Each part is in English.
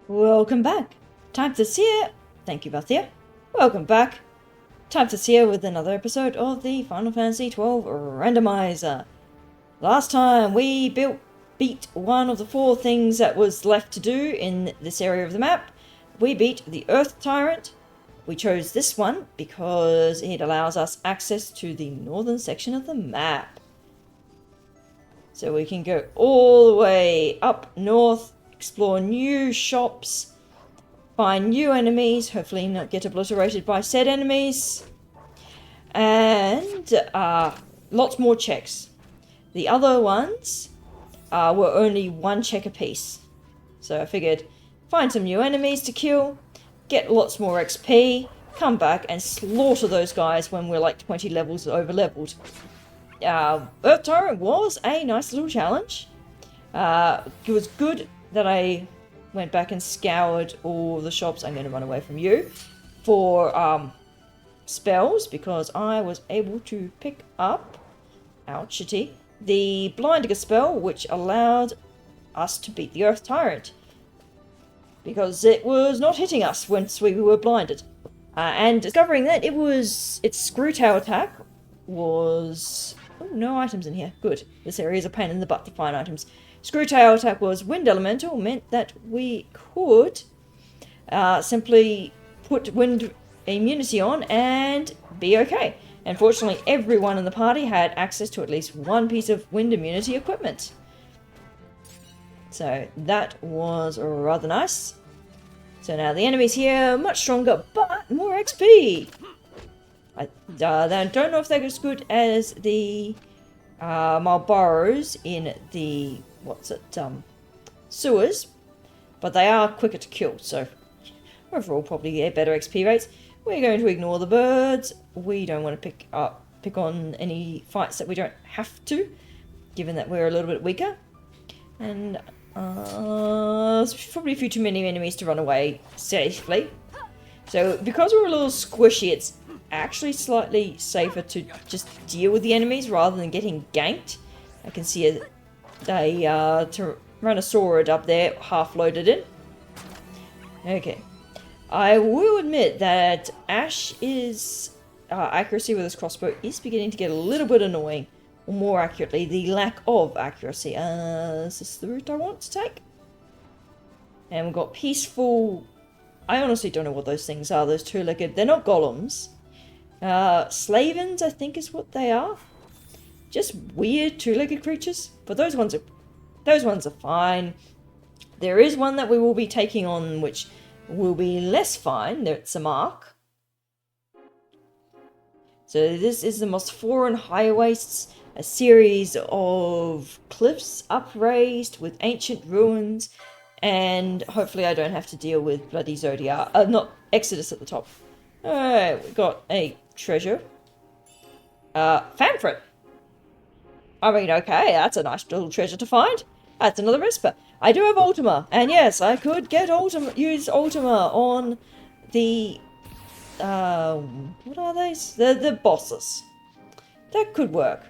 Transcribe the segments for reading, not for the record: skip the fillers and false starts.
Welcome back. Time to see it. Thank you, Bathia. Welcome back. Time to see it with another episode of the Final Fantasy XII Randomizer. Last time we beat one of the 4 things that was left to do in this area of the map. We beat the Earth Tyrant. We chose this one because it allows us access to the northern section of the map. So we can go all the way up north, explore new shops, find new enemies, hopefully not get obliterated by said enemies, and lots more checks. The other ones were only 1 check apiece. So I figured find some new enemies to kill, get lots more XP, come back and slaughter those guys when we're like 20 levels over leveled. Earth Tyrant was a nice little challenge. It was good that I went back and scoured all the shops. I'm going to run away from you for spells, because I was able to pick up, ouchity, the Blinding spell, which allowed us to beat the Earth Tyrant, because it was not hitting us once we were blinded. And discovering that its Screwtail attack was... Oh, no items in here. Good. This area is a pain in the butt to find items. Screwtail attack was Wind Elemental, meant that we could simply put Wind immunity on and be okay. Unfortunately, everyone in the party had access to at least 1 piece of Wind immunity equipment. So that was rather nice. So now the enemies here are much stronger, but more XP! I don't know if they're as good as the Marlboros in the sewers, but they are quicker to kill, so overall probably get better XP rates. We're going to ignore the birds. We don't want to pick on any fights that we don't have to, given that we're a little bit weaker. And there's probably a few too many enemies to run away safely. So because we're a little squishy, it's actually slightly safer to just deal with the enemies rather than getting ganked. I can see a Tyrannosaurid up there, half loaded in. Okay. I will admit that Ash's accuracy with his crossbow is beginning to get a little bit annoying. Or more accurately, the lack of accuracy. Is this the route I want to take? And we've got peaceful... I honestly don't know what those things are, those 2-legged... They're not golems. Slavens, I think is what they are. Just weird 2-legged creatures. But those ones are fine. There is one that we will be taking on which will be less fine. It's a mark. So this is the Mosforan High Wastes, a series of cliffs upraised with ancient ruins, and hopefully I don't have to deal with bloody Zodiac. Not Exodus at the top. Alright, we got a treasure. Fanfrit. I mean, okay, that's a nice little treasure to find. That's another Whisper. I do have Ultima, and yes, I could get use Ultima on the what are these? The bosses. That could work.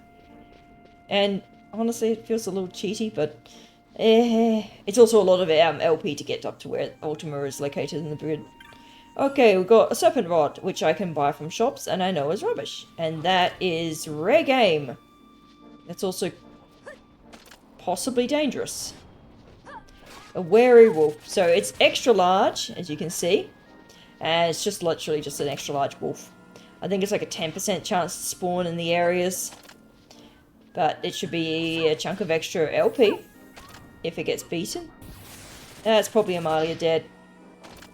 And honestly, it feels a little cheaty, but it's also a lot of LP to get up to where Ultima is located in the grid. Okay, we've got a Serpent Rod, which I can buy from shops, and I know is rubbish. And that is rare game. That's also possibly dangerous. A Wary Wolf. So it's extra large, as you can see. And it's just literally just an extra large wolf. I think it's like a 10% chance to spawn in the areas. But it should be a chunk of extra LP if it gets beaten. That's probably Amalia dead.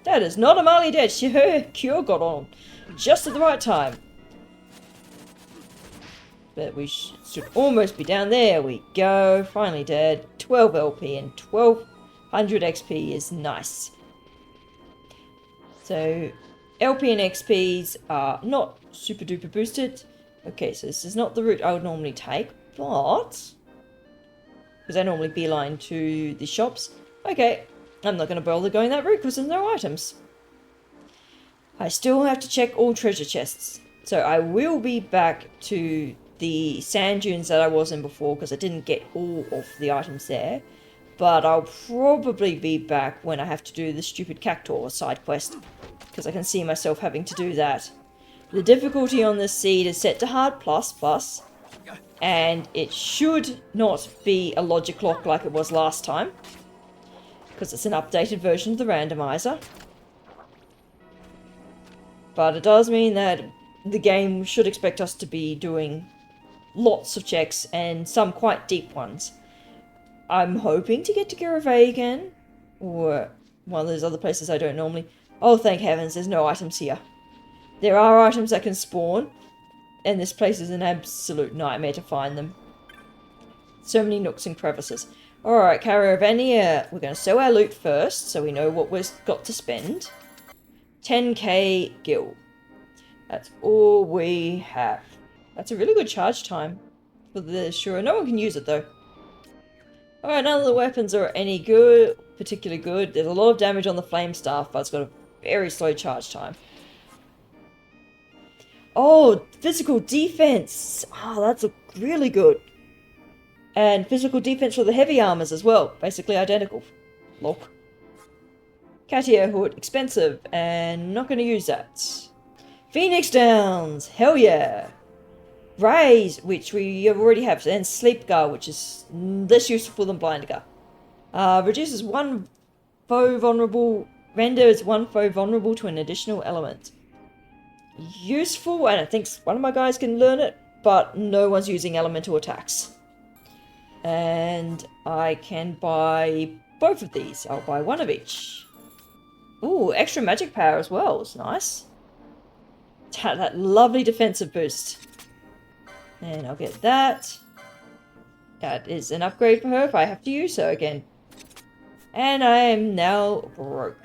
That is not Amalia dead. Her cure got on just at the right time. But we should almost be down. There we go. Finally dead. 12 LP and 1200 XP is nice. So LP and XPs are not super duper boosted. Okay, so this is not the route I would normally take, but because I normally beeline to the shops. Okay, I'm not going to bother going that route because there's no items. I still have to check all treasure chests. So I will be back to the sand dunes that I was in before because I didn't get all of the items there. But I'll probably be back when I have to do the stupid Cactuar side quest, because I can see myself having to do that. The difficulty on this seed is set to hard plus, and it should not be a logic lock like it was last time, because it's an updated version of the randomizer. But it does mean that the game should expect us to be doing lots of checks, and some quite deep ones. I'm hoping to get to Giravay again, or one of those other places I don't normally... Oh, thank heavens, there's no items here. There are items that can spawn, and this place is an absolute nightmare to find them. So many nooks and crevices. Alright, Caravania, we're going to sell our loot first, so we know what we've got to spend. 10k gil. That's all we have. That's a really good charge time for the sure. No one can use it though. Alright, none of the weapons are any good, particularly good. There's a lot of damage on the flame staff, but it's got a very slow charge time. Oh, physical defense! Oh, that's really good. And physical defense for the heavy armors as well. Basically identical. Look. Katia Hood, expensive, and not going to use that. Phoenix Downs, hell yeah. Raise, which we already have, and Sleep Guard, which is less useful than Blind Guard. Reduces one foe vulnerable, renders one foe vulnerable to an additional element. Useful, and I think one of my guys can learn it, but no one's using elemental attacks. And I can buy both of these. I'll buy one of each. Ooh, extra magic power as well. It's nice. That lovely defensive boost. And I'll get that. That is an upgrade for her if I have to use her again. And I am now broke.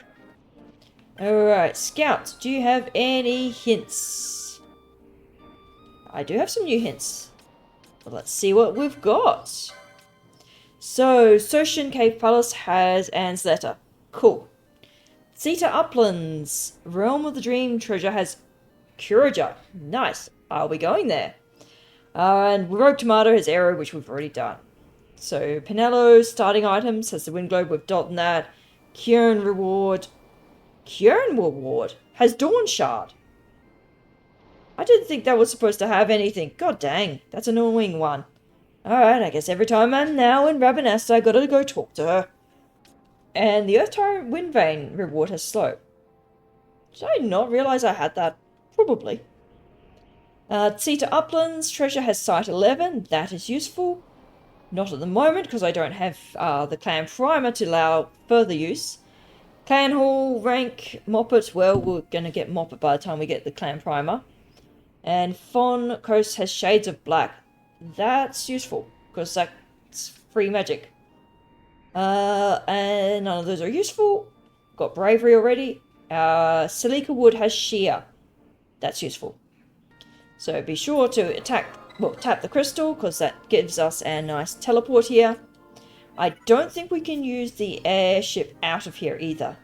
Alright, Scout, do you have any hints? I do have some new hints. Well, let's see what we've got. So, Soshin Cave Palace has Anne's letter. Cool. Zeta Uplands, Realm of the Dream treasure has Curager. Nice. I'll be going there. And Rogue Tomato has Arrow, which we've already done. So, Pinello's starting items has the Wind Globe, we've done that. Kieran Reward has Dawn Shard. I didn't think that was supposed to have anything. God dang, that's an annoying one. Alright, I guess every time I'm now in Ravenast, I gotta go talk to her. And the Earth Tyrant Windvane reward has Slow. Did I not realize I had that? Probably. Zeta Uplands treasure has Sight 11. That is useful. Not at the moment, because I don't have the Clan Primer to allow further use. Clan Hall rank Moppet. Well, we're going to get Moppet by the time we get the Clan Primer. And Fawn Coast has Shades of Black. That's useful, because that's free magic. And none of those are useful. Got Bravery already. Silika Wood has Sheer. That's useful. So be sure to tap the crystal, because that gives us a nice teleport here. I don't think we can use the airship out of here either.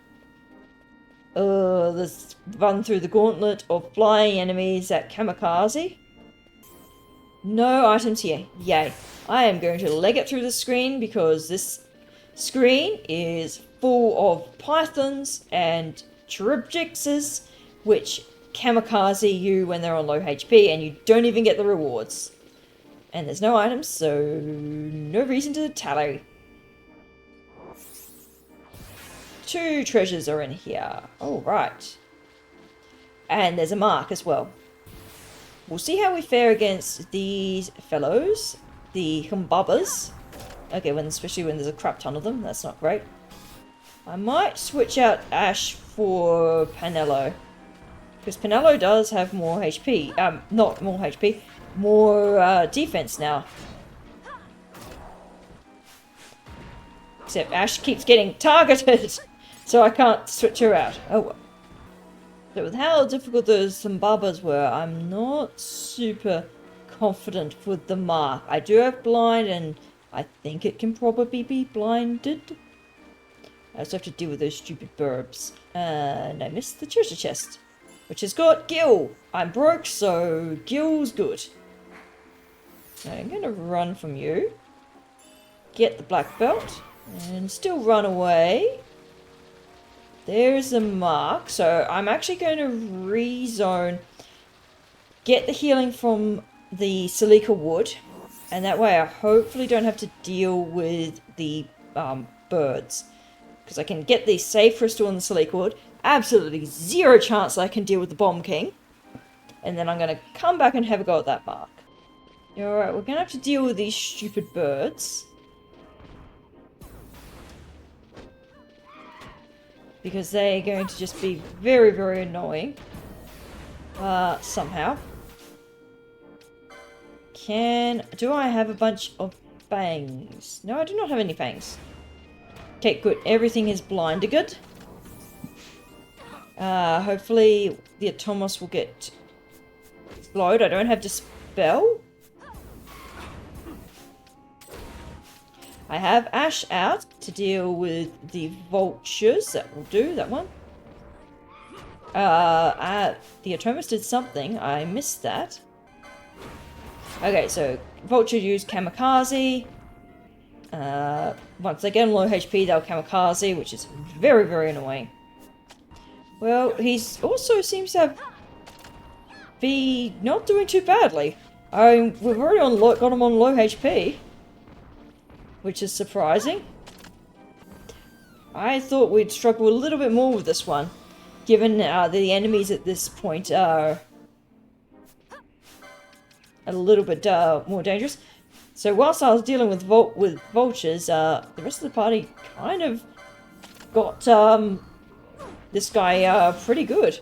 Let's run through the gauntlet of flying enemies at Kamikaze. No items here. Yay. I am going to leg it through the screen, because this screen is full of pythons and Charybdixes, which kamikaze you when they're on low HP, and you don't even get the rewards. And there's no items, so no reason to tally. 2 treasures are in here. Alright. And there's a mark as well. We'll see how we fare against these fellows, the Humbubas. Okay, especially when there's a crap ton of them, that's not great. I might switch out Ash for Pinello, because Pinello does have more HP. Not more HP, more defense now. Except Ash keeps getting targeted, so I can't switch her out. Oh well. So with how difficult those Humbubas were, I'm not super confident with the mark. I do have blind, and I think it can probably be blinded. I also have to deal with those stupid burbs. And I missed the treasure chest, which has got Gil. I'm broke, so Gil's good. So I'm going to run from you. Get the black belt. And still run away. There's a mark. So I'm actually going to rezone. Get the healing from the Silica wood. And that way I hopefully don't have to deal with the birds. Because I can get the save crystal and the Silica wood. Absolutely zero chance I can deal with the Bomb King. And then I'm going to come back and have a go at that mark. Alright, we're going to have to deal with these stupid birds. Because they're going to just be very, very annoying. Somehow. Do I have a bunch of fangs? No, I do not have any fangs. Okay, good. Everything is blinded. Hopefully the Atomos will get slowed. I don't have Dispel. I have Ash out to deal with the vultures. That will do, that one. The Atomos did something. I missed that. Okay, so vulture use Kamikaze. Once they get on low HP, they'll Kamikaze, which is very, very annoying. Well, he's also seems to be not doing too badly. We've already got him on low HP. Which is surprising. I thought we'd struggle a little bit more with this one. Given the enemies at this point are a little bit more dangerous. So whilst I was dealing with vultures, the rest of the party kind of got this guy pretty good.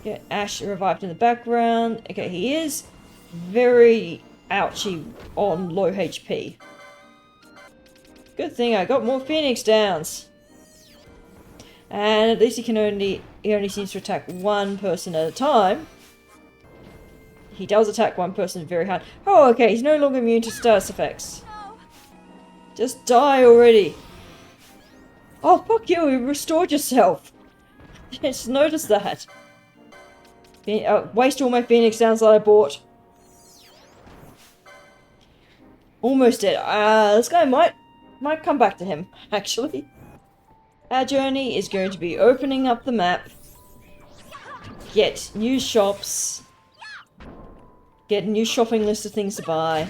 Get Ash revived in the background. Okay, he is very ouchy on low HP. Good thing I got more Phoenix Downs. And at least he only seems to attack one person at a time. He does attack one person very hard. Oh, okay, he's no longer immune to status effects. Just die already. Oh, fuck you, you restored yourself. Just noticed that. Waste all my Phoenix Downs that I bought. Almost dead. This guy might come back to him, actually. Our journey is going to be opening up the map. Get new shops. Get a new shopping list of things to buy.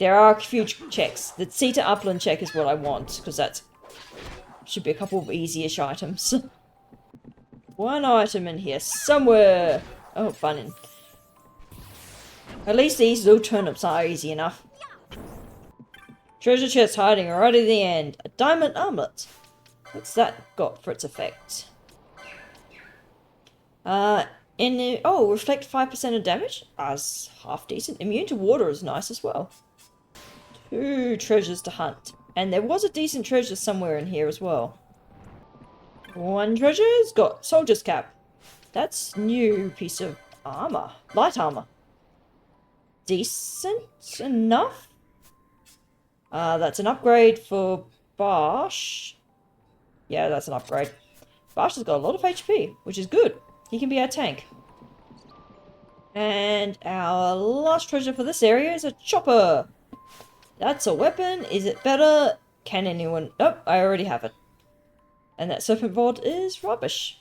There are a few checks. The Sea to Upland check is what I want, because that should be a couple of easy-ish items. One item in here, somewhere. Oh, fun. At least these little turnips are easy enough. Treasure chest hiding right at the end. A diamond armlet. What's that got for its effect? Reflect 5% of damage. That's half decent. Immune to water is nice as well. 2 treasures to hunt. And there was a decent treasure somewhere in here as well. 1 treasure's got soldier's cap. That's new piece of armor. Light armor. Decent enough. That's an upgrade for Barsh. Yeah, that's an upgrade. Barsh has got a lot of HP, which is good. He can be our tank. And our last treasure for this area is a chopper. That's a weapon. Is it better? Can anyone... Nope, I already have it. And that serpent rod is rubbish.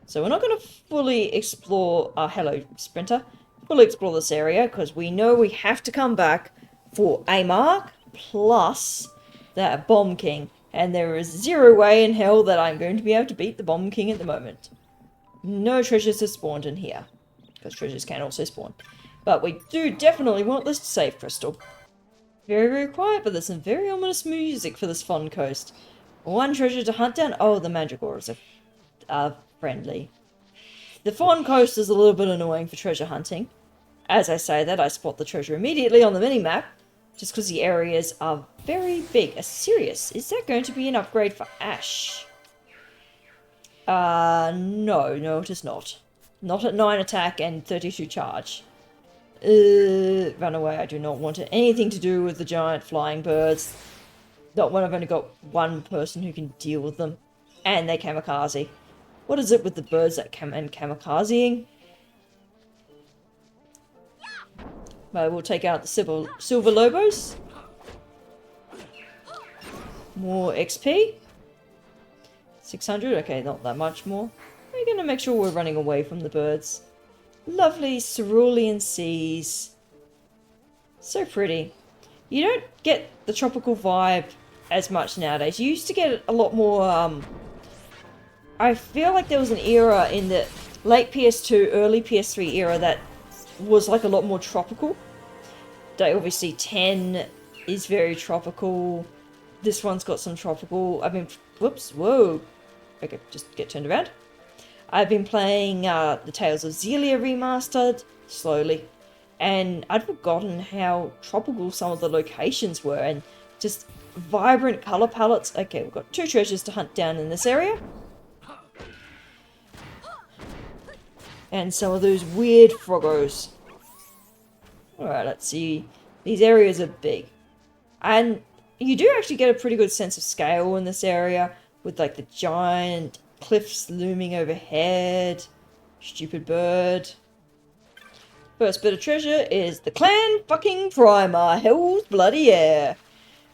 So we're not going to fully explore... hello, Sprinter. Fully explore this area, because we know we have to come back for a mark plus that Bomb King. And there is 0 way in hell that I'm going to be able to beat the Bomb King at the moment. No treasures have spawned in here. Because treasures can also spawn. But we do definitely want this save crystal. Very, very quiet for this and very ominous music for this fun coast. 1 treasure to hunt down. Oh, the Mandragores are friendly. The Fawn Coast is a little bit annoying for treasure hunting. As I say that, I spot the treasure immediately on the minimap. Just because the areas are very big. A Sirius. Is that going to be an upgrade for Ash? No, it is not. Not at 9 attack and 32 charge. Run away. I do not want anything to do with the giant flying birds. Not when I've only got 1 person who can deal with them. And they kamikaze. What is it with the birds that kamikazeing? But we'll take out the silver lobos. More XP. 600, okay, not that much more. We're going to make sure we're running away from the birds. Lovely cerulean seas. So pretty. You don't get the tropical vibe as much nowadays. You used to get a lot more, I feel like there was an era in the late PS2, early PS3 era that was like a lot more tropical. Obviously 10 is very tropical. This one's got some tropical. I've been, whoops, whoa. Okay, just get turned around. I've been playing the Tales of Xillia remastered slowly, and I'd forgotten how tropical some of the locations were, and just vibrant color palettes. Okay, we've got 2 treasures to hunt down in this area. And some of those weird froggos. Alright, let's see. These areas are big. And you do actually get a pretty good sense of scale in this area, with like the giant cliffs looming overhead. Stupid bird. First bit of treasure is the clan fucking primer. Hell's bloody yeah.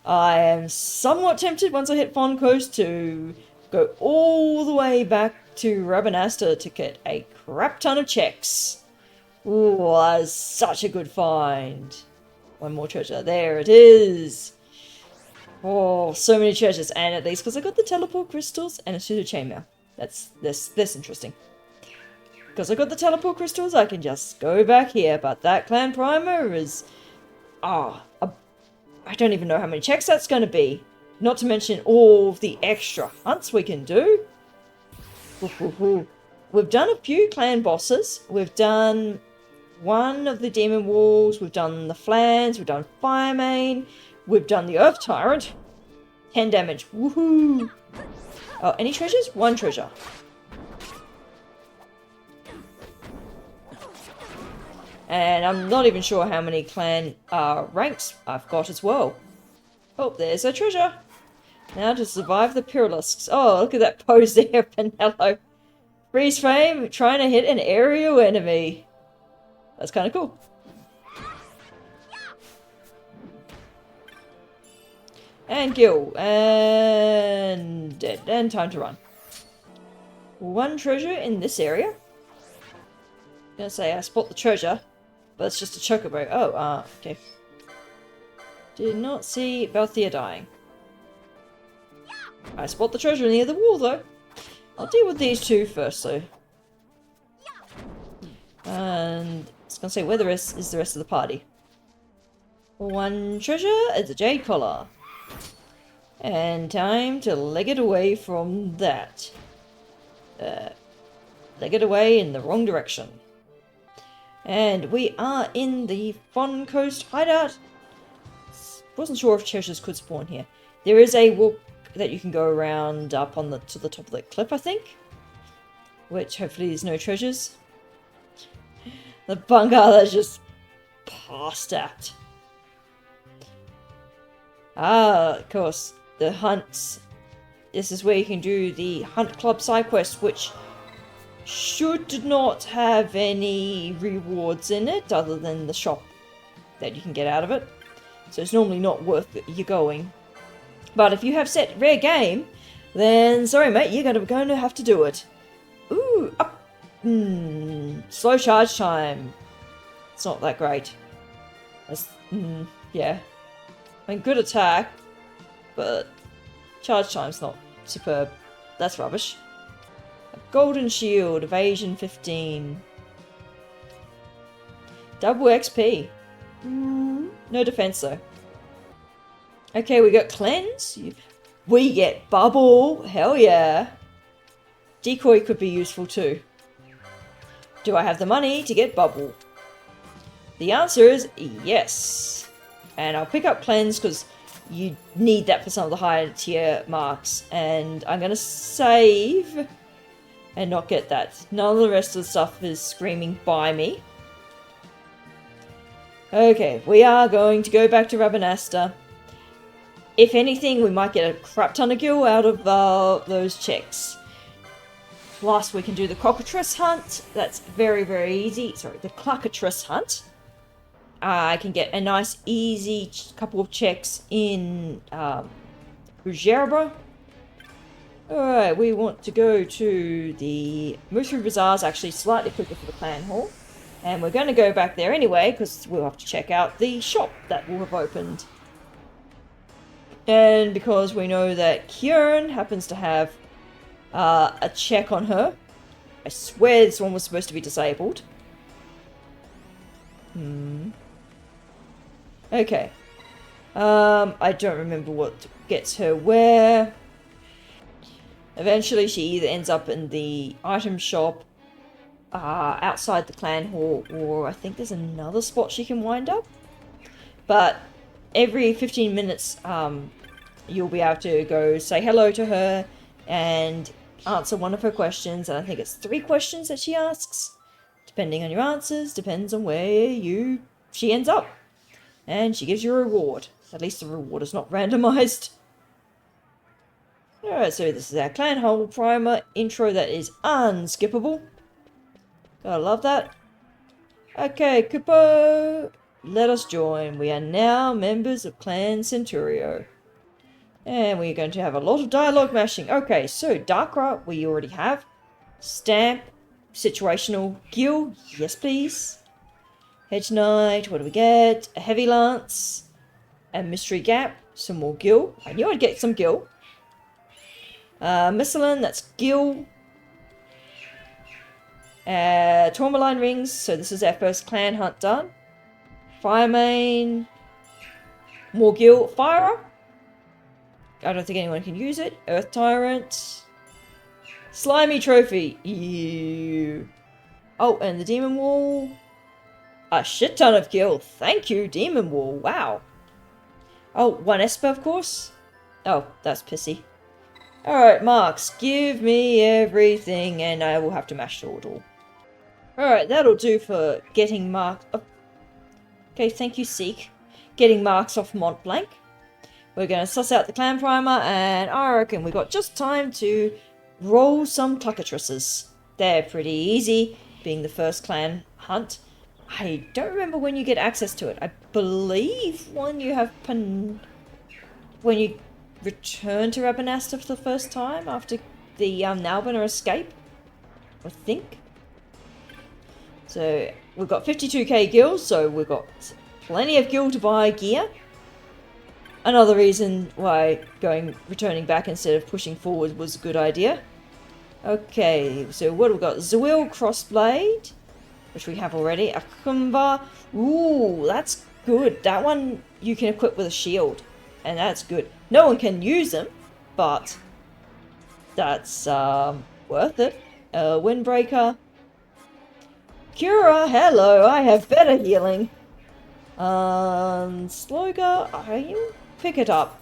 I am somewhat tempted once I hit Fon Coast to go all the way back to Rabanasta to get a crap ton of checks. Ooh, that's such a good find. One more treasure. There it is. Oh, so many treasures. And at least because I got the teleport crystals and a pseudo chainmail. That's interesting. Because I got the teleport crystals, I can just go back here. But that clan primer is... I don't even know how many checks that's going to be. Not to mention all of the extra hunts we can do. We've done a few clan bosses. We've done one of the demon walls. We've done the flans. We've done Firemane. We've done the Earth Tyrant. 10 damage. Woohoo! Oh, any treasures? 1 treasure. And I'm not even sure how many clan ranks I've got as well. Oh, there's a treasure. Now to survive the Pyralisks. Oh, look at that pose there, Pinello. Freeze frame, trying to hit an aerial enemy. That's kind of cool. And kill. And dead. And time to run. 1 treasure in this area. I'm gonna say I spot the treasure, but it's just a chocobo. Oh, okay. Did not see Balthea dying. I spot the treasure near the wall, though. I'll deal with these 2 first, though. And I was gonna say, where is the rest of the party? 1 treasure is a jade collar. And time to leg it away from that. Leg it away in the wrong direction. And we are in the Fon Coast hideout. Wasn't sure if treasures could spawn here. There is a walk that you can go around up on to the top of the cliff, I think. Which hopefully there's no treasures. The bunker that's just passed out. Ah, of course. The hunts. This is where you can do the Hunt Club side quest, which should not have any rewards in it other than the shop that you can get out of it. So it's normally not worth you going. But if you have set rare game, then sorry mate, you're going to have to do it. Ooh, up. Slow charge time. It's not that great. Yeah. I mean, good attack, but charge time's not superb. That's rubbish. A golden shield, evasion 15. Double XP. No defense though. Okay, we got cleanse. We get bubble. Hell yeah. Decoy could be useful too. Do I have the money to get bubble? The answer is yes. And I'll pick up cleanse because you need that for some of the higher tier marks. And I'm going to save and not get that. None of the rest of the stuff is screaming by me. Okay, we are going to go back to Rabanasta. If anything, we might get a crap ton of gil out of those checks. Plus, we can do the cockatrice hunt. That's very, very easy. Sorry, the cluckatrice hunt. I can get a nice, easy couple of checks in Ujerba. Alright, we want to go to the Mushroom Bazaar's actually slightly quicker for the clan hall. And we're going to go back there anyway, because we'll have to check out the shop that will have opened. And because we know that Kieran happens to have a check on her. I swear this one was supposed to be disabled. Okay. I don't remember what gets her where. Eventually she either ends up in the item shop outside the clan hall, or I think there's another spot she can wind up. But every 15 minutes you'll be able to go say hello to her and answer one of her questions, and I think it's 3 questions that she asks. Depending on your answers, depends on where she ends up. And she gives you a reward. At least the reward is not randomized. Alright, so this is our clan hall primer intro that is unskippable. Gotta love that. Okay, Kupo, let us join. We are now members of Clan Centurio. And we're going to have a lot of dialogue mashing. Okay, so Darkra we already have. Stamp, situational, Gil, yes please. Hedge Knight, what do we get? A Heavy Lance, a Mystery Gap, some more Gil. I knew I'd get some Gil. Miscellan, that's Gil. Tourmaline Rings, so this is our first clan hunt done. Firemane, more Gil. Fire. I don't think anyone can use it. Earth Tyrant. Slimy Trophy. Ew. Oh, and the Demon Wall. A shit ton of Gil. Thank you, Demon Wall. Wow. Oh, 1 Esper, of course. Oh, that's pissy. Alright, marks. Give me everything, and I will have to mash through it all. Alright, that'll do for getting marks. Oh. Okay, thank you, Seek. Getting marks off Mont Blanc. We're going to suss out the clan primer, and I reckon we got just time to roll some cluckatresses. They're pretty easy, being the first clan hunt. I don't remember when you get access to it. I believe when you have when you return to Rabanasta for the first time after the Nalbiner escape, I think. So we've got 52k gil, so we've got plenty of gil to buy gear. Another reason why returning back instead of pushing forward was a good idea. Okay, so what have we got? Zawil Crossblade, which we have already. Akumba. Ooh, that's good. That one you can equip with a shield, and that's good. No one can use them, but that's worth it. Windbreaker. Cura, hello, I have better healing. Sloga, I pick it up.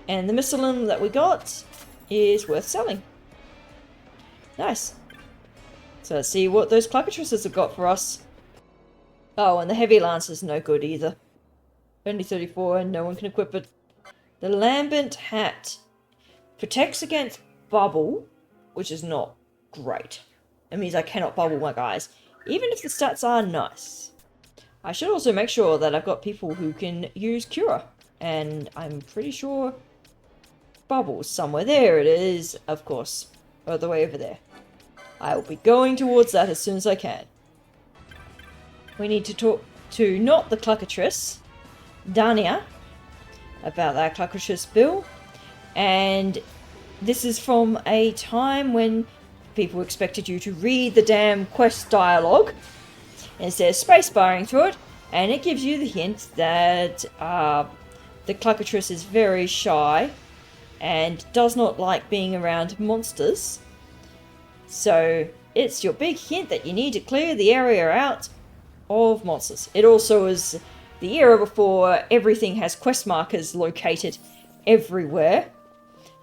And the Miscellan that we got is worth selling. Nice. So let's see what those Cluckatresses have got for us. Oh, and the Heavy Lance is no good either. Only 34 and no one can equip it. The Lambent Hat protects against bubble, which is not great. It means I cannot bubble my guys, even if the stats are nice. I should also make sure that I've got people who can use Cura, and I'm pretty sure bubbles somewhere. There it is, of course, all the way over there. I will be going towards that as soon as I can. We need to talk to not the Cluckatrice, Dania, about that Cluckatrice bill, and this is from a time when people expected you to read the damn quest dialogue instead of spacebarring through it, and it gives you the hint that the Cluckatrice is very shy and does not like being around monsters. So it's your big hint that you need to clear the area out of monsters. It also is the era before everything has quest markers located everywhere.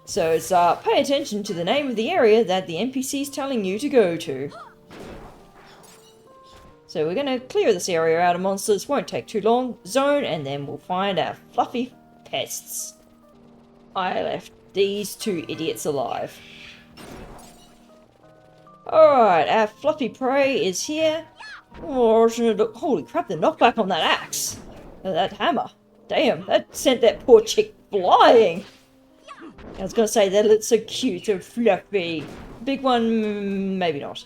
So it's pay attention to the name of the area that the NPC is telling you to go to. So we're going to clear this area out of monsters. Won't take too long. Zone, and then we'll find our fluffy pests. I left these 2 idiots alive. Alright, our fluffy prey is here. Oh, holy crap, the knockback on that axe. That hammer. Damn, that sent that poor chick flying. I was going to say, they look so cute and fluffy. Big one, maybe not.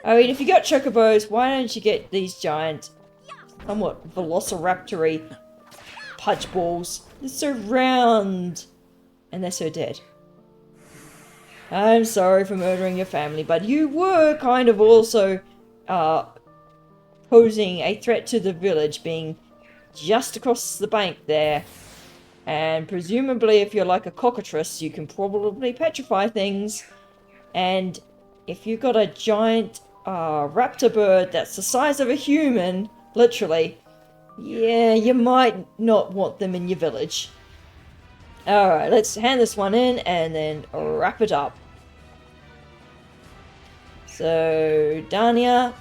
I mean, if you got chocobos, why don't you get these giant, somewhat velociraptor-y punch balls? They're so round. And they're so dead. I'm sorry for murdering your family, but you were kind of also posing a threat to the village, being just across the bank there. And presumably, if you're like a cockatrice, you can probably petrify things. And if you've got a giant raptor bird that's the size of a human, literally, yeah, you might not want them in your village. Alright, let's hand this one in and then wrap it up. So, Dania,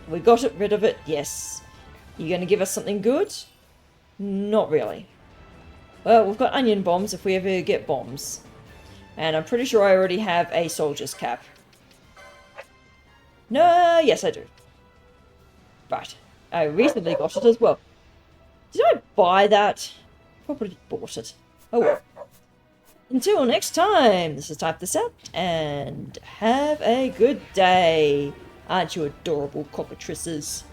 we got rid of it, yes. You gonna give us something good? Not really. Well, we've got onion bombs if we ever get bombs. And I'm pretty sure I already have a soldier's cap. No, yes I do. Right. I recently got it as well. Did I buy that? Probably bought it. Oh well. Until next time, this is Type This Out, and have a good day. Aren't you adorable cockatrices?